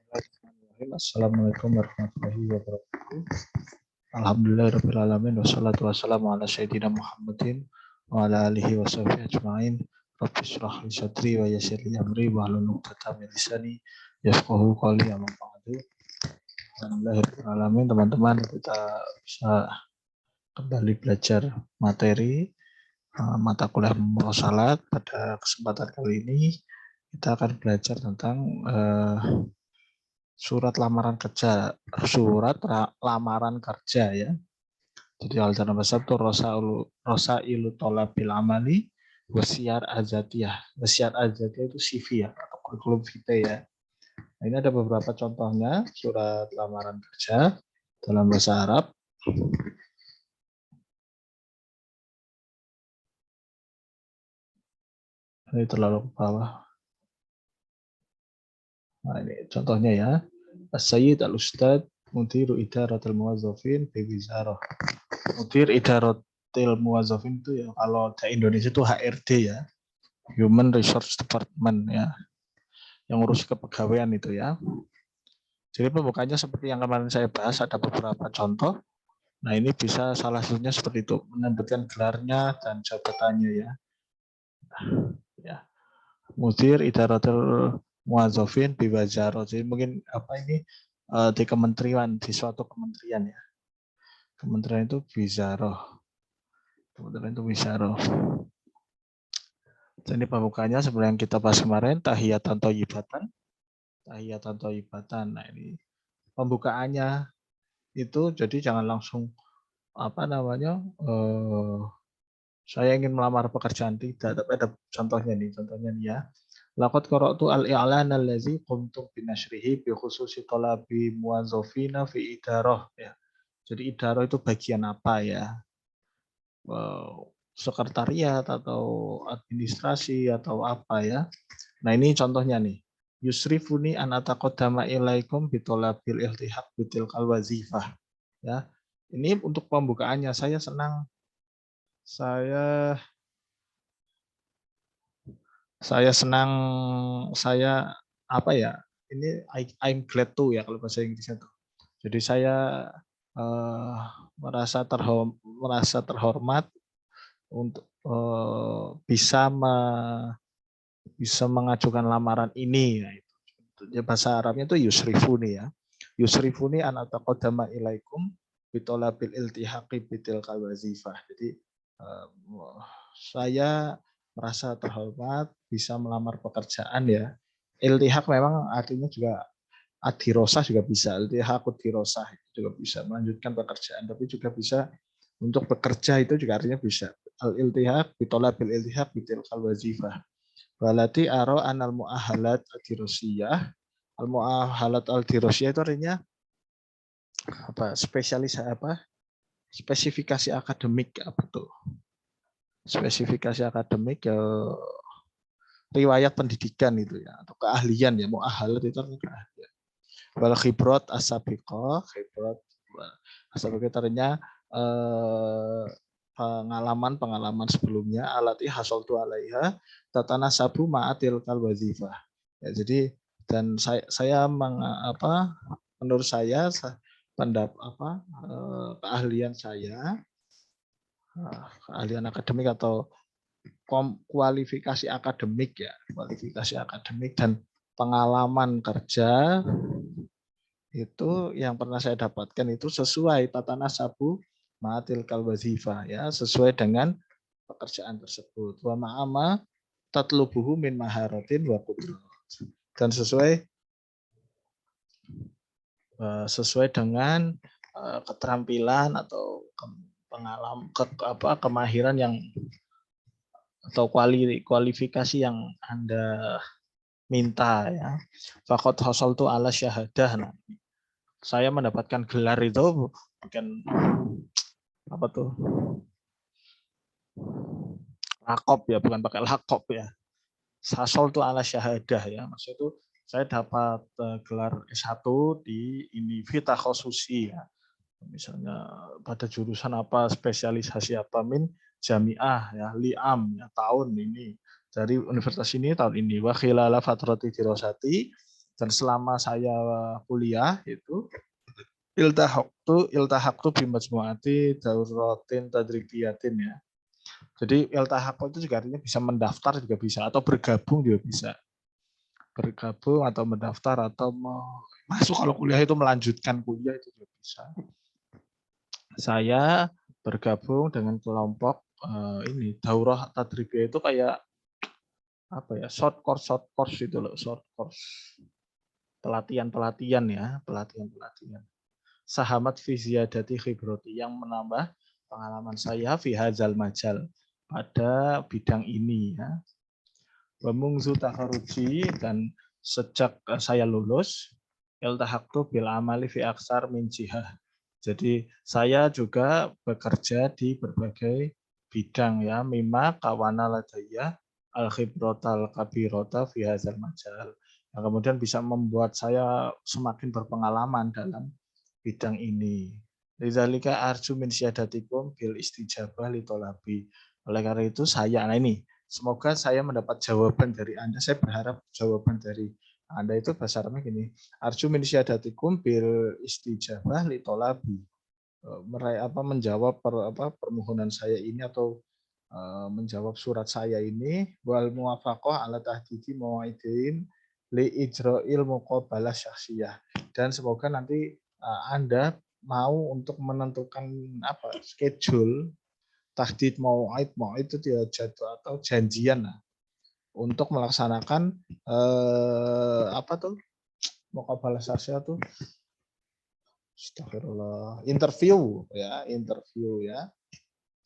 Bismillahirrahmanirrahim. Assalamualaikum warahmatullahi wabarakatuh. Alhamdulillahirabbil alamin wassalatu wassalamu ala sayyidina Muhammadin wa ala alihi washabihi ajmain. Rabbi shrah li sadri wa yassir li amri wahlul 'uqdatam min lisani yafqahu qawli. Amma ba'du. Alhamdulillahirabbil alamin, teman-teman, kita bisa kembali belajar materi mata kuliah murosalat. Pada kesempatan kali ini kita akan belajar tentang surat lamaran kerja, ya. Jadi al-jana basab itu rosailu tolabil amali wasiar azatiyah. Wasiar azatiyah itu CV ya, atau kurikulum vitae ya. Nah, ini ada beberapa contohnya surat lamaran kerja dalam bahasa Arab. Ini terlalu ke bawah. Nah, ini contohnya ya. As-Sayyid al-Ustad Mudiru Idaratul Muwazzafin bi Wizarah. Mudir Idaratul Muwazzafin itu ya, kalau di Indonesia itu HRD ya. Human Resource Department ya. Yang urus kepegawaian itu ya. Jadi pembukanya seperti yang kemarin saya bahas, ada beberapa contoh. Nah, ini bisa salah satunya seperti itu, menyebutkan gelarnya dan jabatannya ya. Ya. Mudir Idaratul Muwazzafin bi Wizarah. Jadi mungkin apa ini di kementerian, di suatu kementerian ya. Kementerian itu Wizarah. Kementerian itu Wizarah. Jadi pembukanya seperti yang kita bahas kemarin, tahiyatan thayyibatan. Tahiyatan thayyibatan. Nah, ini pembukaannya itu jadi jangan langsung apa namanya saya ingin melamar pekerjaan, tidak, tapi ada contohnya nih ya. Laqad qara'tu al-i'lan allazi qumtum binashrihi bi khususi talabi muwazzafina fi idarah ya. Jadi idarah itu bagian apa ya? Sekretariat atau administrasi atau apa ya. Nah, ini contohnya nih. Yusrifuni an ataqaddama ilaikum bitolabil iltihaq bitilkal wazifah. Ya. Ini untuk pembukaannya saya senang, saya apa ya? Ini I'm glad to ya kalau bahasa Inggrisnya tuh. Jadi saya merasa terhormat untuk bisa mengajukan lamaran ini ya. Ya, bahasa Arabnya itu yusrifuni ya. Yusrifuni an ataqaddama ilaikum bitolabil iltihaqi bitilkal wazifah. Jadi saya merasa terhormat bisa melamar pekerjaan ya. Iltihaq memang artinya juga adirosah juga bisa. Iltihaq dirosah juga bisa melanjutkan pekerjaan, tapi juga bisa untuk bekerja, itu juga artinya bisa. Al-iltihaq bitolabil iltihaq bitilkal wazifah. Walati aro anal mu'ahalat al-dirosiyah. Al-mu'ahalat al-dirosiyah itu artinya apa? Spesifikasi akademik apa tuh? Spesifikasi akademik ya, riwayat pendidikan itu ya, atau keahlian ya, mu'ahalat itu artinya keahlian. Wal khibrat as-sabiqah, khibrat as-sabiqah artinya pengalaman sebelumnya, alati hasoltu alaiha tatana sabu ma'atil kal wazifah. Ya, jadi dan menurut saya keahlian saya, keahlian akademik atau kualifikasi akademik ya, kualifikasi akademik dan pengalaman kerja itu yang pernah saya dapatkan itu sesuai tatana sabu ma'atil kal wazifah ya, sesuai dengan pekerjaan tersebut. Wa ma'ama tatlubuhu min maharatin wa qudrat. Dan sesuai dengan keterampilan atau kemahiran yang atau kualifikasi yang Anda minta ya. Faqad hasaltu ala syahadah. Nah, saya mendapatkan gelar itu bukan apa tuh? Lakop ya, bukan pakai lakop ya. Hasaltu ala syahadah ya. Maksudnya itu saya dapat gelar S1 di Vita Khosusi ya. Misalnya pada jurusan apa, spesialisasi apa, min jamiah ya, liam ya, tahun ini dari universitas ini tahun ini. Wa khilala fatrati dirasati, Dan selama saya kuliah itu iltahaqtu bi majmu'ati dauratin tadribiyatin ya. Jadi iltahaq itu juga artinya bisa mendaftar juga bisa atau bergabung juga bisa. Bergabung atau mendaftar atau masuk kalau kuliah itu melanjutkan kuliah itu juga bisa. Saya bergabung dengan kelompok ini daurah tadribiyah itu kayak apa ya, short course itu loh, short course. Pelatihan ya, pelatihan. Sahamat fi ziyadati khibrati yang menambah pengalaman saya fi hadzal majal pada bidang ini ya. Wa mungzu takharuji dan sejak saya lulus iltahaqtu bil amali fi aksar min jihah. Jadi saya juga bekerja di berbagai bidang ya, mimma kawana ladaya al khibratal kabirata fi hadzal majal. Yang kemudian bisa membuat saya semakin berpengalaman dalam bidang ini. Lidzalika arju min syahadatikum bil istijabah li tolabi. Oleh karena itu saya, nah ini, semoga saya mendapat jawaban dari Anda. Saya berharap jawaban dari Anda itu bahasa Arabnya gini. Arju min syahadatikum bil istijabah li tolabi. Menjawab permohonan saya ini atau menjawab surat saya ini wal muwafaqah ala tahdidi mau'idin li ijra'il muqabalah syakhsiyah. Dan semoga nanti Anda mau untuk menentukan schedule tahdid mau'id itu dia jadwal atau janjian untuk melaksanakan muqabalah syakhsiyah tuh astagfirullah, interview ya.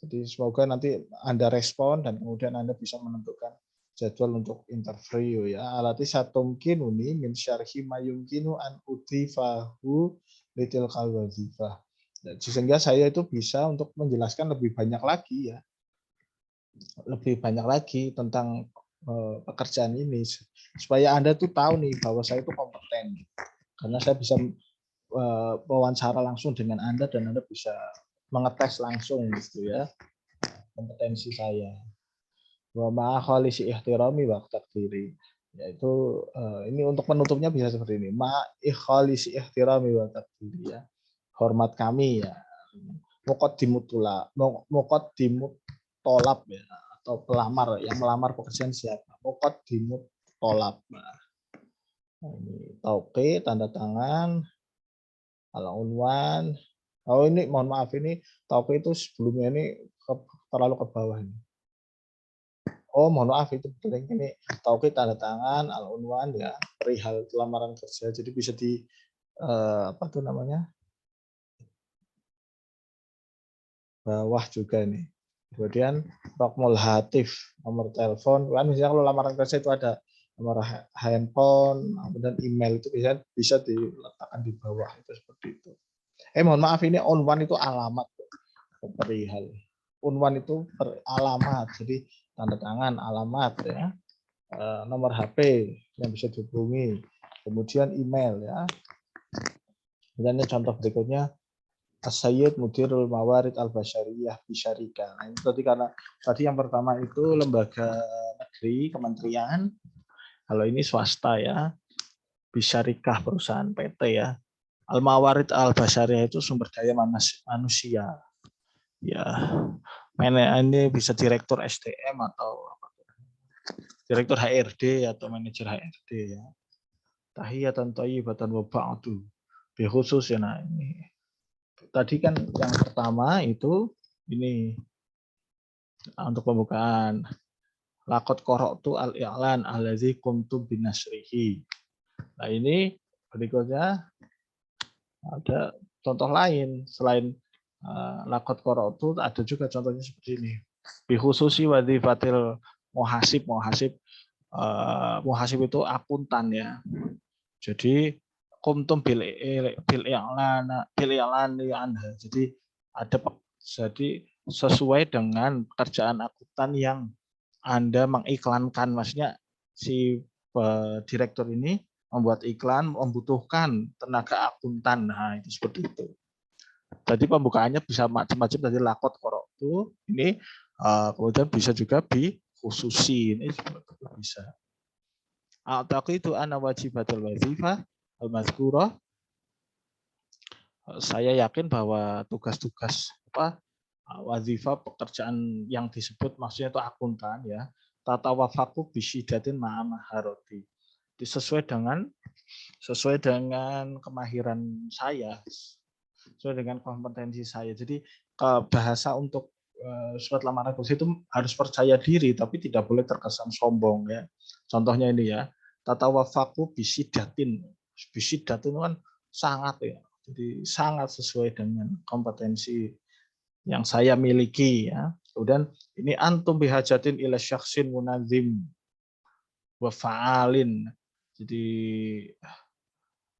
Jadi semoga nanti Anda respon dan kemudian Anda bisa menentukan jadwal untuk interview ya. Alati satumkinuni min syarhi mayumkinu an udhifahu litil kalwazifah. Sehingga saya itu bisa untuk menjelaskan lebih banyak lagi ya. Lebih banyak lagi tentang pekerjaan ini supaya Anda tuh tahu nih bahwa saya itu kompeten. Karena saya bisa wawancara langsung dengan Anda dan Anda bisa mengetes langsung gitu ya kompetensi saya. Wa ma'a khalisi ihtirami wa taqdiri. Yaitu ini untuk penutupnya bisa seperti ini. Ma'a khalisi ihtirami wa taqdiri ya. Hormat kami ya. Muqaddimut tolab ya atau pelamar yang melamar pekerjaan siapa? Muqaddimut tolab. Nah, ini tauqi tanda tangan al-unwan. Oh ini mohon maaf ini tauqi itu sebelumnya ini terlalu ke bawah ini. Oh mohon maaf itu betul ini tauqi tanda tangan al-unwan ya perihal lamaran kerja. Jadi bisa di bawah juga ini. Kemudian rokmul hatif nomor telepon. Kan misalnya kalau lamaran kerja itu ada nomor handphone, kemudian email itu bisa diletakkan di bawah itu seperti itu. Mohon maaf ini unwan itu alamat perihal. Unwan itu alamat, jadi tanda tangan alamat ya. Nomor HP yang bisa dihubungi, kemudian email ya. Dan contoh berikutnya As-Sayyid Mudirul Mawarid Al-Basyariyah Bisyarika. Nah, itu karena tadi yang pertama itu lembaga negeri, kementerian. Kalau ini swasta ya. Bisyarikah perusahaan PT ya. Al-Mawarid Al-Basyariyah itu sumber daya manusia. Ya. Ini bisa direktur SDM atau direktur HRD atau manajer HRD ya. Tahiyatan thayyibatan wa ba'du. Bi khusus ya nah ini. Tadi kan yang pertama itu ini untuk pembukaan laqad qara'tu al-i'lan allazi qumtu binasrihi. Nah ini berikutnya ada contoh lain selain laqad qara'tu ada juga contohnya seperti ini. Bi khususi wadhifatil muhasib itu akuntan ya. Jadi qumtum bil i'lan anha. Jadi sesuai dengan pekerjaan akuntan yang Anda mengiklankan, maksudnya si direktur ini membuat iklan membutuhkan tenaga akuntan. Nah, itu seperti itu. Jadi pembukaannya bisa macam-macam tadi laqad qara'tu ini kemudian bisa juga bi khususi ini juga bisa. A'taqidu anna wajibatul wazifah al-mazkurah. Saya yakin bahwa tugas-tugas wazifah pekerjaan yang disebut maksudnya itu akuntan ya. Tatawafaku bisyidatin ma'a maharoti. Sesuai dengan kemahiran saya, sesuai dengan kompetensi saya. Jadi bahasa untuk surat lamaran kerja itu harus percaya diri, tapi tidak boleh terkesan sombong ya. Contohnya ini ya, tatawafaku bisidatin. Bisidatin kan sangat ya. Jadi sangat sesuai dengan kompetensi yang saya miliki ya. Kemudian ini antum bihajatin ila syakhsin munazim wa fa'alin. Jadi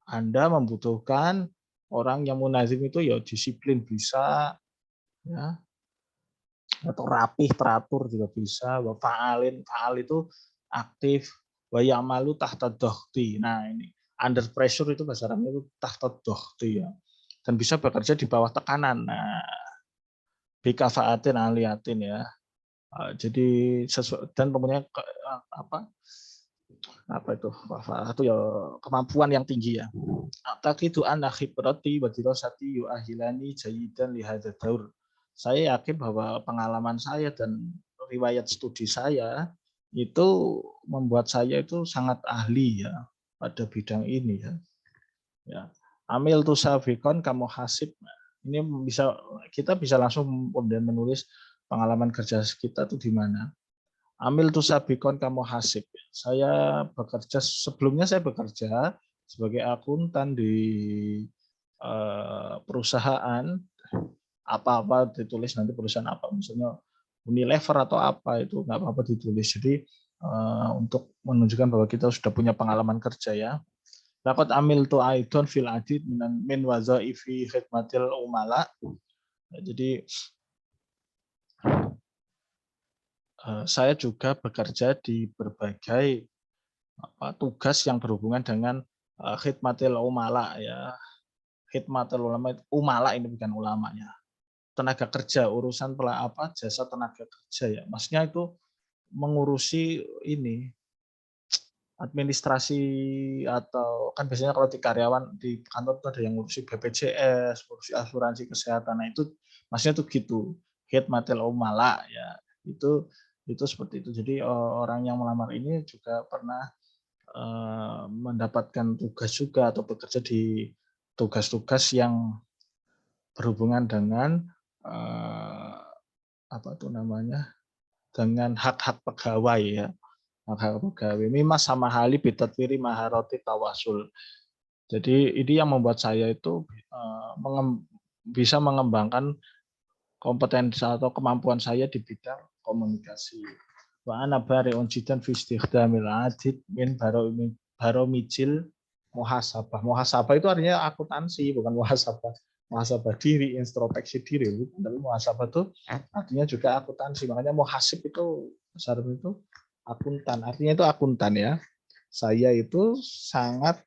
Anda membutuhkan orang yang munazim itu ya disiplin bisa ya, atau rapih teratur juga bisa. Wa fa'alin, fa'al itu aktif, wa ya'malu tahta dohti. Nah ini under pressure itu bahasa Arabnya itu tahta dohti ya. Dan bisa bekerja di bawah tekanan. Nah, bikafaatin aliatin ya. Jadi dan kemudian apa itu ya kemampuan yang tinggi ya. Taqidu anna khibrati wa dirasati yu'ahilani jayidan li hadzal daur. Saya yakin bahwa pengalaman saya dan riwayat studi saya itu membuat saya itu sangat ahli ya pada bidang ini ya. Ya. Amil tu safikon kamu hasib. Ini kita bisa langsung kemudian menulis pengalaman kerja kita tuh di mana. Amil tu sabikon kamu hasib. Sebelumnya saya bekerja sebagai akuntan di perusahaan apa-apa ditulis nanti perusahaan apa, misalnya Unilever atau apa itu nggak apa-apa ditulis. Jadi untuk menunjukkan bahwa kita sudah punya pengalaman kerja ya. Laqad amiltu aidon fil adid min wazaifi khidmatil umala. Jadi saya juga bekerja di berbagai tugas yang berhubungan dengan khidmatil umala ya. Khidmatil umala ini bukan ulamanya. Tenaga kerja, urusan jasa tenaga kerja ya. Maksudnya itu mengurusi ini administrasi atau kan biasanya kalau di karyawan di kantor itu ada yang ngurusi BPJS, ngurusi asuransi kesehatan. Nah itu maksudnya tuh gitu. Khidmatil umala ya. Itu seperti itu. Jadi orang yang melamar ini juga pernah mendapatkan tugas juga atau bekerja di tugas-tugas yang berhubungan dengan dengan hak-hak pegawai ya. Hak-hak pegawai. Mimma sama hali bitatwiri maharoti tawasul. Jadi ini yang membuat saya itu bisa mengembangkan kompetensi atau kemampuan saya di bidang komunikasi. Wa ana bari'un jiddan fi istikhdamil adid min baromijil muhasabah. Muhasabah itu artinya akuntansi, bukan muhasabah. Muhasabah diri, introspeksi diri. Tapi muhasabah itu artinya juga akuntansi. Makanya muhasib itu besar itu akuntan. Artinya itu akuntan ya. Saya itu sangat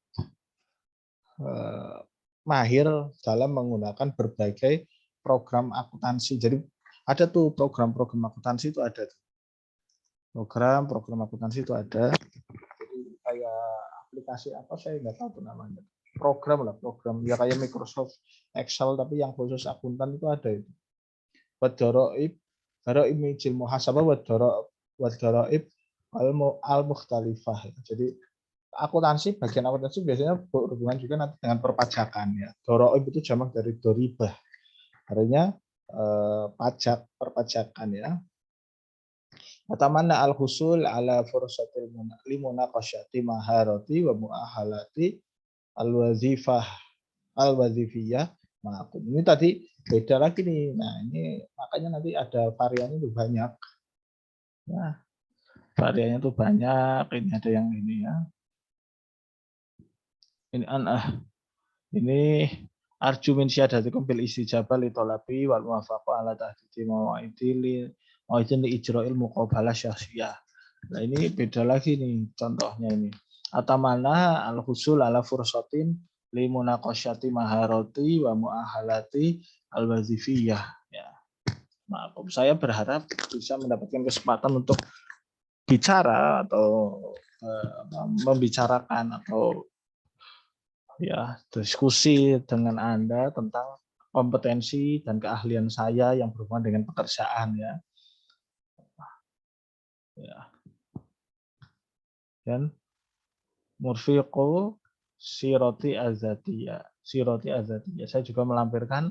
mahir dalam menggunakan berbagai program akuntansi. Jadi ada tuh program-program akuntansi itu ada. Program akuntansi itu ada. Jadi kayak aplikasi apa saya nggak tahu namanya. Program ya kayak Microsoft Excel tapi yang khusus akuntan itu ada itu. Wadoroib, baroib mijil muhasabah wadoroib al-mukhtalifah. Jadi bagian akuntansi biasanya berhubungan juga nanti dengan perpajakan ya. Doroib itu jamak dari doribah. Artinya pajak, perpajakan ya. Atamanna al-husul ala fursatil limunaqasyati maharati wa muahalati al-wazifiyah ma'akum. Ini tadi beda lagi nih. Nah, ini makanya nanti ada variannya itu banyak. Ya. Variannya itu banyak. Ini ada yang ini ya. Ini arju min syahadatikum bil istijabah li talabi wal muwafaqah ala tahdidi mawa'idin li ijra'il muqabalah syakhsiyah. Nah, ini beda lagi nih contohnya ini. Atamana al-husul ala fursatin li munaqasyati maharati wa muahalati al-wazifiyah ya. Saya berharap bisa mendapatkan kesempatan untuk bicara atau membicarakan atau ya diskusi dengan Anda tentang kompetensi dan keahlian saya yang berhubungan dengan pekerjaan ya. Dan murfiqu siroti azatiyah. Siroti azatiyah. Saya juga melampirkan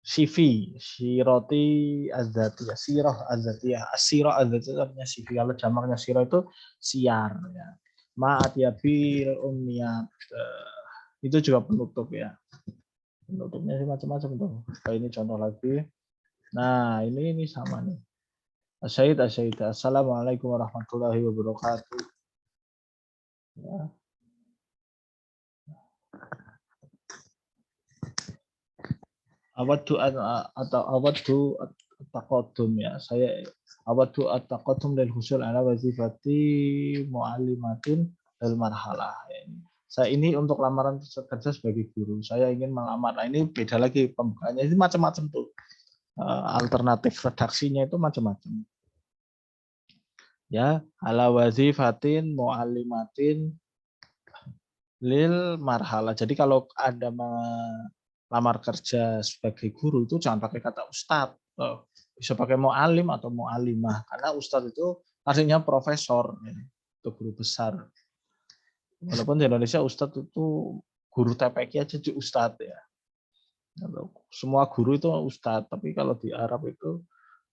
CV, siroti azatiyah, sirah azatiyah. Sirah azatiyah artinya CV. Kalau jamaknya sirah itu siar ya. Ma'atiyabil umniyat. Itu juga penutup ya. Penutupnya sih macam-macam tuh. Kayak ini contoh lagi. Nah, ini sama nih. Asyid. Assalamualaikum warahmatullahi wabarakatuh. Ya. Awaddu atau awaddu at-taqaddum ya. Saya awaddu at-taqaddum lil husul ala wazifati muallimatin lil marhalah. Saya ini untuk lamaran kerja sebagai guru. Saya ingin melamar. Nah, ini beda lagi pembukaannya. Ini macam-macam tuh. Alternatif redaksinya itu macam-macam. Ya, ala wazifatin muallimatin lil marhalah. Jadi kalau Anda melamar kerja sebagai guru itu jangan pakai kata ustadz. Bisa pakai mu'alim atau mu'alimah. Karena ustadz itu artinya profesor. Itu guru besar. Walaupun di Indonesia ustadz itu guru TPQ aja jadi ustadz ya. Semua guru itu ustadz. Tapi kalau di Arab itu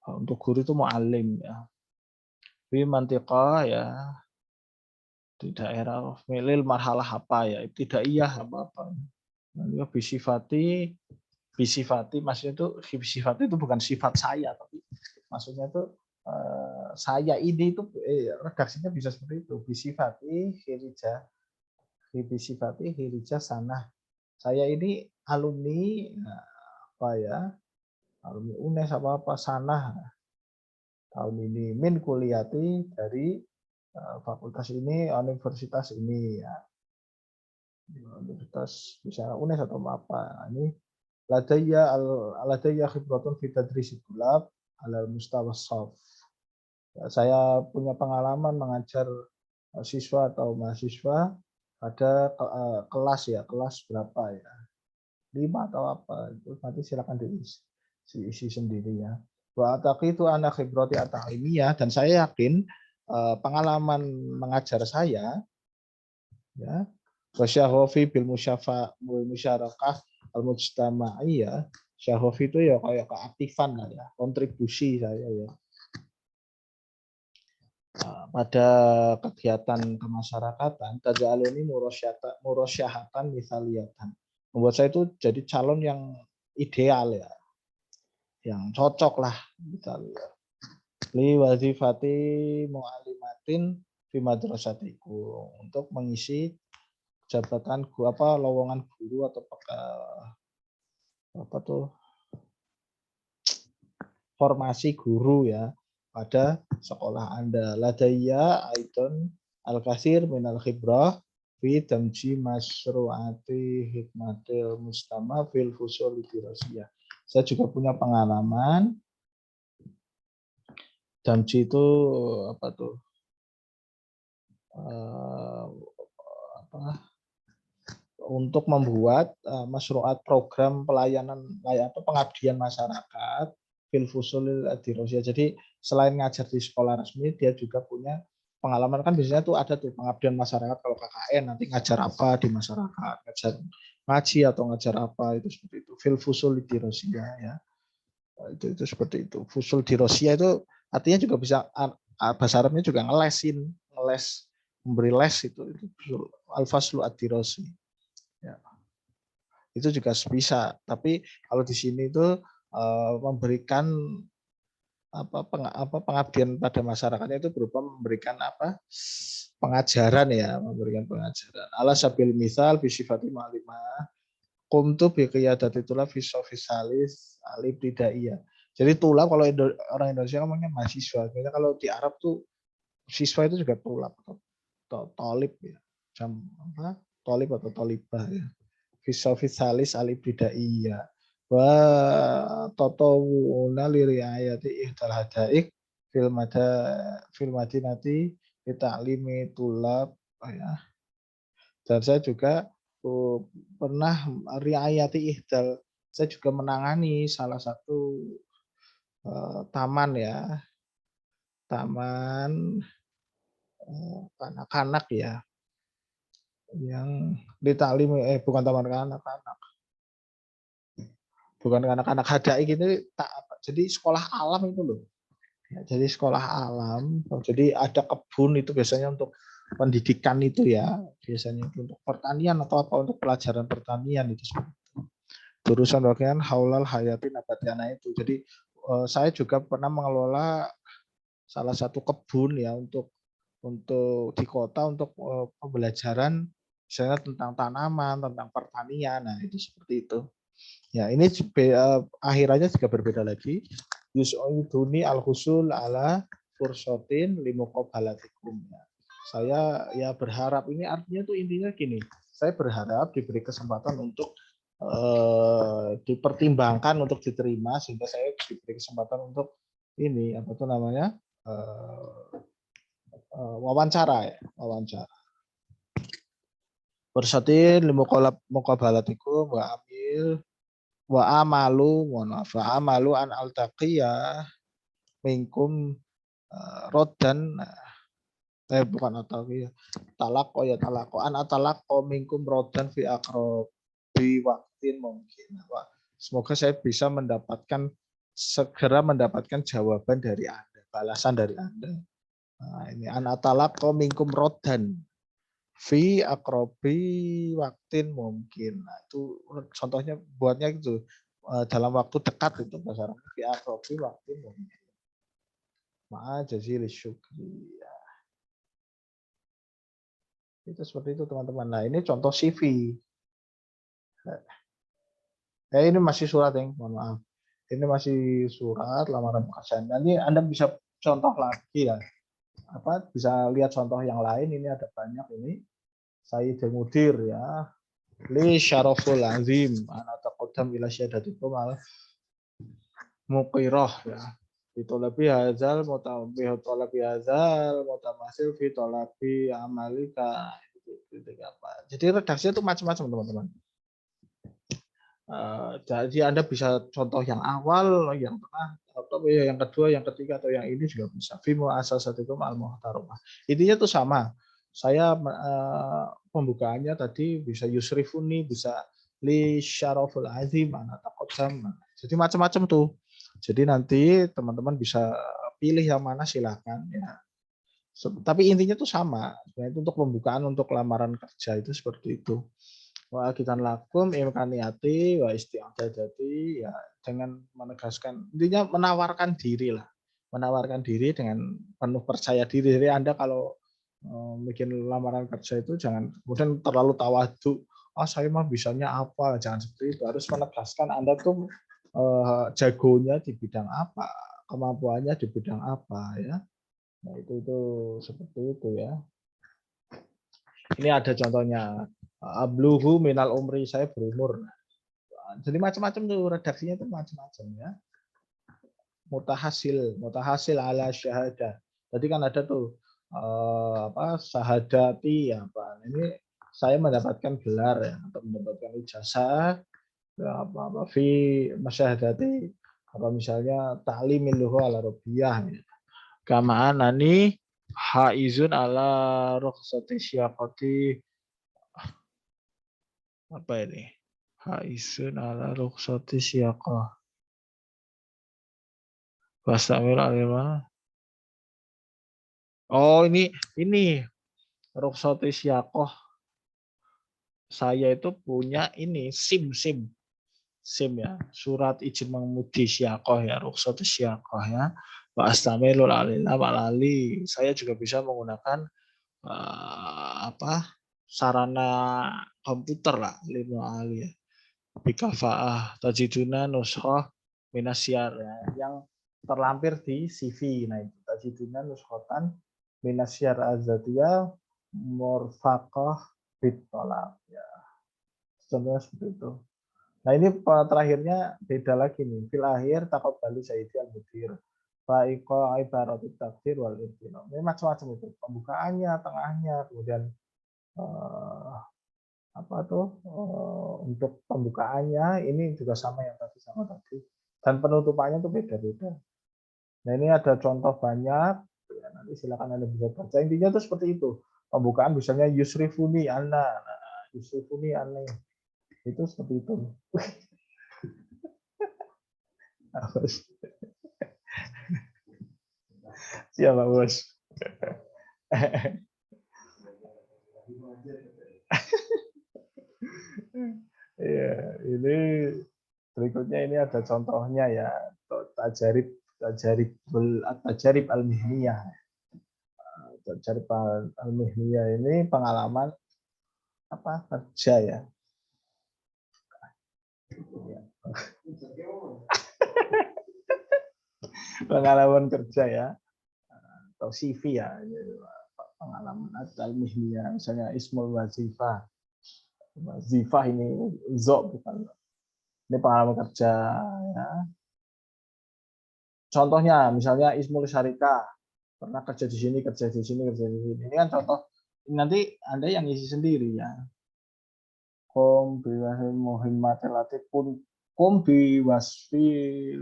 untuk guru itu mu'alim ya. Di mantiqah ya. Di daerah milil marhalah apa ya, tidak iya apa-apa. Nanti bisifati maksudnya itu bisifati itu bukan sifat saya, tapi maksudnya itu saya ini itu redaksinya bisa seperti itu. Bisifati hirija sanah. Saya ini alumni apa ya? Alumni UNES apa sanah tahun ini min kuliati dari fakultas ini, universitas ini ya. Universitas bisa UNES atau apa. Ini ladayya khibratun fi tadris tulab ala mustawa shaf. Saya punya pengalaman mengajar siswa atau mahasiswa pada kelas ya, kelas berapa ya? 5 atau apa. Itu nanti silakan diisi sendiri ya. Wa taqitu ana khibrati at-ta'limiyah dan saya yakin pengalaman mengajar saya ya wasyahofi bil musyarakah al mujtamaiyah. Syahofi itu ya kayak keaktifan lah ya, kontribusi saya ya pada kegiatan kemasyarakatan tajaluni murosyahatan misaliyatan, membuat saya itu jadi calon yang ideal ya, yang cocok lah misalnya li wazifati mu'alimatin fi madrasatiku, untuk mengisi jabatan lowongan guru atau formasi guru ya pada sekolah Anda. Ladayya aidon al-katsir minal khibrah fi tamji masyru'ati hikmatil mustama fil fusul dirasiyah. Saya juga punya pengalaman. Damji itu apa tuh? Untuk membuat masyru'at program pelayanan atau pengabdian masyarakat fil fusulil dirasiyah. Jadi selain ngajar di sekolah resmi, dia juga punya pengalaman. Kan biasanya tuh ada tuh pengabdian masyarakat kalau KKN nanti ngajar apa di masyarakat, ngajar ngaji atau ngajar apa, itu seperti itu. Fil fusul dirasiyah ya. Itu seperti itu. Fusul dirasiyah itu artinya juga bisa bahasa Arabnya juga ngeles, memberi les itu al-faslu ad-dirasi. Ya. Itu juga bisa, tapi kalau di sini itu memberikan pengabdian pada masyarakatnya itu berupa memberikan pengajaran ya, memberikan pengajaran. Ala sabil misal bisifati ma'limah qumtu bi qiyadati tulab fi sofisalis al-ibtidaiyah. Jadi tulab kalau orang Indonesia ngomongnya mahasiswa. Karena kalau di Arab tuh siswa itu juga tulab atau tolib ya. Tolib atau tolibah ya. Fi sofisalis al-ibtidaiyah. Wa tatawuna li riayati ihdal hadaik fil madinati ta'limi tulab ya. Dan saya juga pernah riayati ihdal, saya juga menangani salah satu taman ya, taman anak-anak ya, yang ditaklim bukan taman kanak-kanak, bukan anak-anak hadai gitu, jadi sekolah alam itu loh. Ya, jadi sekolah alam, jadi ada kebun itu biasanya untuk pendidikan itu ya, biasanya untuk pertanian atau apa untuk pelajaran pertanian itu. Jurusan bagian haulal hayati nabatiana itu. Jadi saya juga pernah mengelola salah satu kebun ya untuk di kota untuk pembelajaran misalnya tentang tanaman, tentang pertanian. Nah, itu seperti itu. Ya, ini akhirannya juga berbeda lagi. Yus'iduni al-husul ala fursotin limuqabalatikum. Saya ya berharap, ini artinya tuh intinya gini. Saya berharap diberi kesempatan untuk dipertimbangkan untuk diterima, sehingga saya diberi kesempatan untuk ini apa tuh namanya wawancara ya, wawancara. Fursotin limuqabalatikum wa amil wa amalu an altaqiyah minkum rodan bukan altaqiyah talaqo ya talaqo an atalaqo minkum rodan fi aqrabi waqtin mungkin. Semoga saya bisa segera mendapatkan jawaban dari Anda, balasan dari Anda. Nah, ini an atalaqo minkum rodan fi akrobi waktin mungkin. Nah, itu contohnya buatnya gitu dalam waktu dekat itu bahasa Arabnya fi akrobi waktin mungkin. Ma'a jazil syukri. Ya. Itu seperti itu teman-teman. Nah, ini contoh CV. Ini masih surat yang mohon maaf. Ini masih surat lamaran pekerjaan. Nanti Anda bisa contoh lagi ya. Bisa lihat contoh yang lain, ini ada banyak ini. Sayyidul Mudir ya. Li syaraful azim ana taqaddam ila syahadatikum al muqirah ya. Fi talabi hadzal mutamasil fi talabi amalika. Itu apa. Jadi redaksinya itu macam-macam teman-teman. Jadi Anda bisa contoh yang awal, yang tengah, atau yang kedua, yang ketiga, atau yang ini juga bisa. Fi mu'assasatikum al-muhtaramah. Intinya itu sama. Saya pembukaannya tadi bisa yusrifuni, bisa li syaraful azim, ana taqaddam. Jadi macam-macam tuh. Jadi nanti teman-teman bisa pilih yang mana silakan ya. Tapi intinya tuh sama. Itu untuk pembukaan untuk lamaran kerja itu seperti itu. Wa kitan lakum imkaniyati wa isti'adadati ya, dengan menegaskan intinya menawarkan diri lah. Menawarkan diri dengan penuh percaya diri. Jadi Anda kalau bikin lamaran kerja itu jangan kemudian terlalu tawadhu. Saya mah bisanya apa? Jangan seperti itu. Harus menegaskan Anda tuh jagonya di bidang apa, kemampuannya di bidang apa ya. Nah, itu seperti itu ya. Ini ada contohnya. Abluhu minal umri, saya berumur. Jadi macam-macam tuh redaksinya itu macam-macam ya. Mutahasil ala syahadah. Tadi kan ada tuh syahadati ya apa. Ini saya mendapatkan gelar ya, atau mendapatkan ijazah ya, apa fi masyahadati apa misalnya ta'limil lugha al arabiyyah. Kama anani haizun ala rukhsati syaqati apa ini? Haizun ala rukhsati syaqah. Wastamil alimah. Oh, ini rukhsati syaqah. Saya itu punya ini SIM ya, surat izin mengemudi syaqah ya, rukhsati syaqah ya. Wa astamilul alali. Saya juga bisa menggunakan sarana komputer lah, lima ali ya. Bikafaah tajiduna nushah minasyar ya, yang terlampir di CV. Nah, itu tajiduna nushatan minasyar azatiyah murfaqah bitolak ya. Contohnya seperti itu. Nah, ini terakhirnya beda lagi nih. Fil akhir taqabbalu sayyidi al-mudir. Fa'iqa ibaratut takdir wal ibtila. Ini macam-macam itu. Pembukaannya, tengahnya, kemudian apa tuh untuk pembukaannya ini juga sama yang tadi sama tadi. Dan penutupannya tuh beda-beda. Nah ini ada contoh banyak. Ya, nanti silakan Anda bisa baca. Intinya tuh seperti itu. Pembukaan misalnya yusrifuni anna. Nah, yusrifuni anna. Itu seperti itu. Siapa bos? Iya, ini berikutnya ini ada contohnya ya. Tajarib tajarib al-mihniyah. Tajarib al-mihniyah ini pengalaman apa kerja ya. Pengalaman kerja ya atau CV ya, pengalaman al-mihniyah, misalnya ismul wazifah. Wazifah ini zo bukan. Ini pengalaman kerja ya. Contohnya misalnya ismul syarikah, pernah kerja di sini, kerja di sini, kerja di sini. Ini kan contoh. Nanti Anda yang isi sendiri ya. Kom biwasfi muhimmatilati kom biwasfi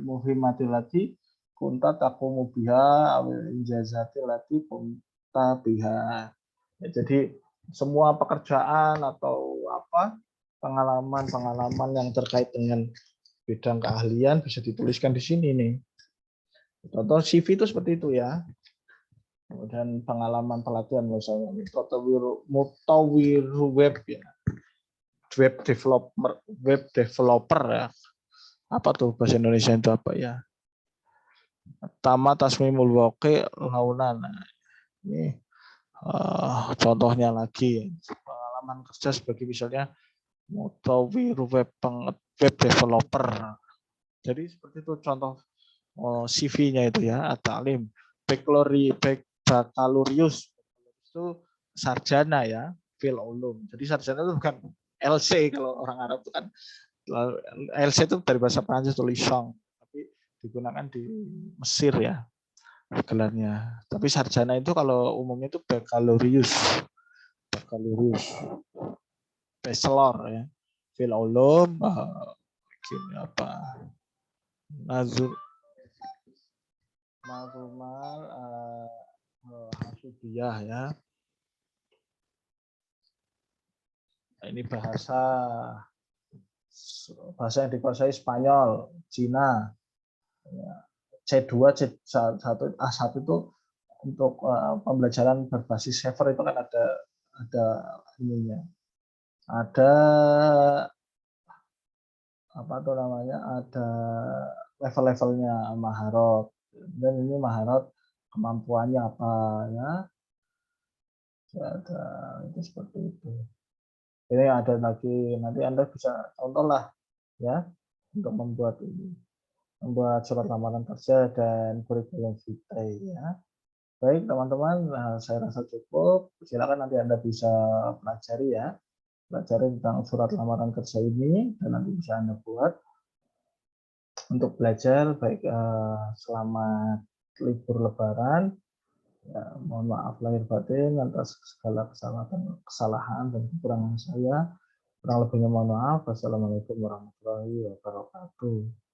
muhimmatilati kunta taqumu biha awil injazati lati kunta biha. Ya, jadi semua pekerjaan atau apa pengalaman-pengalaman yang terkait dengan bidang keahlian bisa dituliskan di sini nih. Contoh CV itu seperti itu ya. Kemudian pengalaman pelatihan misalnya mutawir web ya. Web developer ya. Apa tuh bahasa Indonesia itu apa ya? Tama tasmimul waqi launan. Ini contohnya lagi pengalaman kerja sebagai misalnya mutawir web developer. Jadi seperti itu contoh CV-nya itu ya, at-ta'lim, baccalaureus itu sarjana ya, fil ulum. Jadi sarjana itu bukan LC kalau orang Arab itu kan LC itu dari bahasa Prancis itu lisong, tapi digunakan di Mesir ya gelarnya. Tapi sarjana itu kalau umumnya itu baccalaureus, bachelor ya, fil ulum, apa nazur Marumal Hasubiyah ya. Ini bahasa yang dikuasai Spanyol, Cina. C2, C1, A1 itu untuk pembelajaran berbasis server itu kan ada ininya. Ada apa tuh namanya? Ada level-levelnya maharot. Dan ini maharot kemampuannya apa ya? Ada itu seperti itu. Ini ada lagi, nanti Anda bisa contoh lah ya untuk membuat surat lamaran kerja dan kurikulum vitae ya. Baik teman-teman, saya rasa cukup. Silakan nanti Anda bisa pelajari ya, pelajari tentang surat lamaran kerja ini dan nanti bisa Anda buat untuk belajar. Baik, selamat libur Lebaran. Ya, mohon maaf lahir batin atas segala kesalahan dan kekurangan saya. Kurang lebihnya mohon maaf. Wassalamualaikum warahmatullahi wabarakatuh.